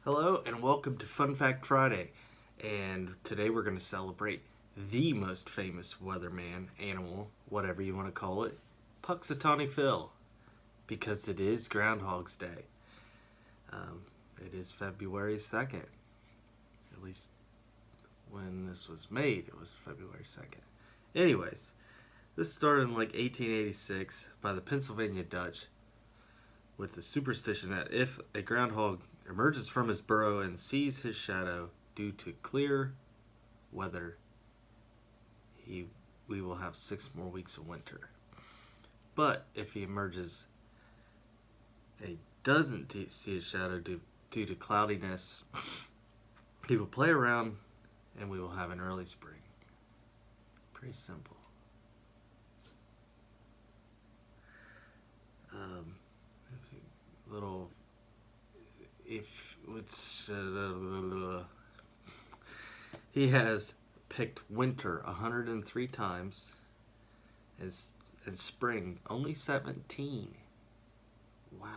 Hello and welcome to Fun Fact Friday. And today we're going to celebrate the most famous weatherman, animal, whatever you want to call it, Puxatawny Phil, because it is Groundhog's Day. It is February 2nd. At least when this was made, it was February 2nd. Anyways, this started in like 1886 by the Pennsylvania Dutch with the superstition that if a groundhog emerges from his burrow and sees his shadow due to clear weather, we will have 6 more weeks of winter. But if he emerges and he doesn't see his shadow due to cloudiness, he will play around and we will have an early spring. Pretty simple. Little he has picked winter 103 times and spring only 17. Wow.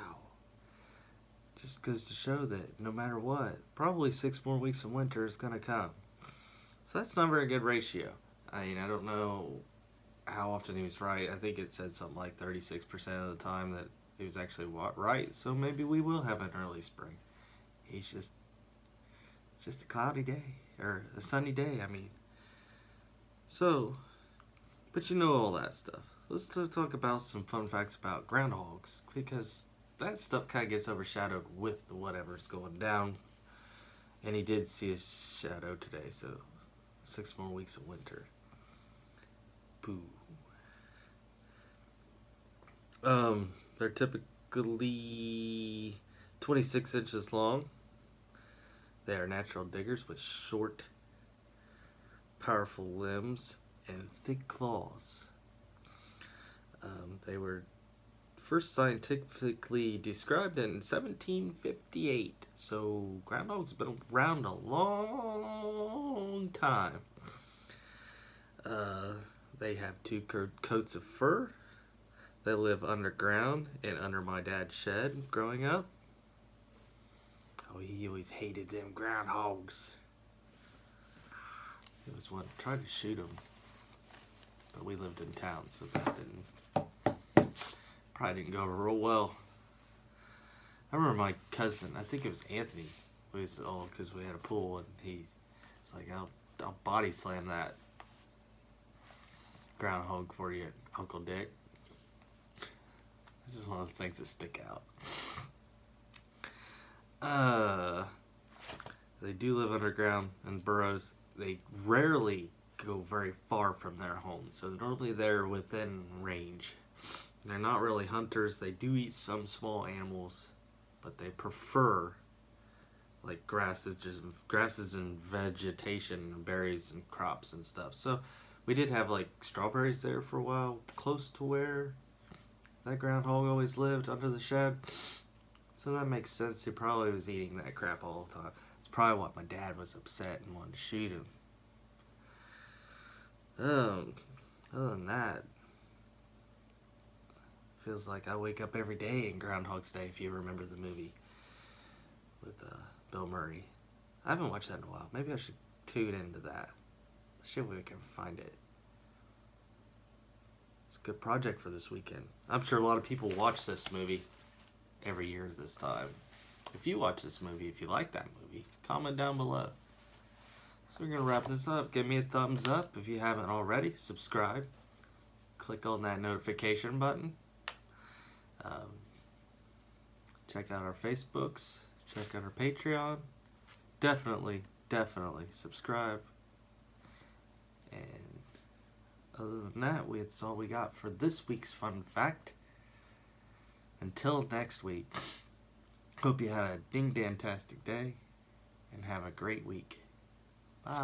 Just goes to show that no matter what, probably 6 more weeks of winter is going to come. So that's not a very good ratio. I mean, I don't know how often he was right. I think it said something like 36% of the time that he was actually right. So maybe we will have an early spring. He's just a cloudy day, or a sunny day, I mean. So, but you know all that stuff. Let's talk about some fun facts about groundhogs, because that stuff kind of gets overshadowed with whatever's going down. And he did see his shadow today, so 6 more weeks of winter. Boo. They're typically 26 inches long. They are natural diggers with short, powerful limbs and thick claws. They were first scientifically described in 1758. So groundhogs have been around a long time. They have 2 coats of fur. They live underground and under my dad's shed growing up. Oh, he always hated them groundhogs. He was one tried to shoot him, but we lived in town, so that probably didn't go over real well. I remember my cousin, I think it was Anthony, we used to, because we had a pool, and he's like, I'll body slam that groundhog for you, Uncle Dick. It's just one of those things that stick out. They do live underground in burrows. They rarely go very far from their home, so they're normally there within range. They're not really hunters. They do eat some small animals, but they prefer like grasses and vegetation, and berries and crops and stuff. So we did have like strawberries there for a while, close to where that groundhog always lived, under the shed. So that makes sense. He probably was eating that crap all the time. It's probably what my dad was upset and wanted to shoot him. Other than that, feels like I wake up every day in Groundhog's Day, if you remember the movie with Bill Murray. I haven't watched that in a while. Maybe I should tune into that. See if we can find it. It's a good project for this weekend. I'm sure a lot of people watch this movie every year at this time. If you watch this movie, if you like that movie, comment down below. So we're going to wrap this up. Give me a thumbs up if you haven't already. Subscribe. Click on that notification button. Check out our Facebooks. Check out our Patreon. Definitely subscribe. And other than that, that's all we got for this week's fun fact. Until next week, hope you had a ding-dantastic day and have a great week. Bye.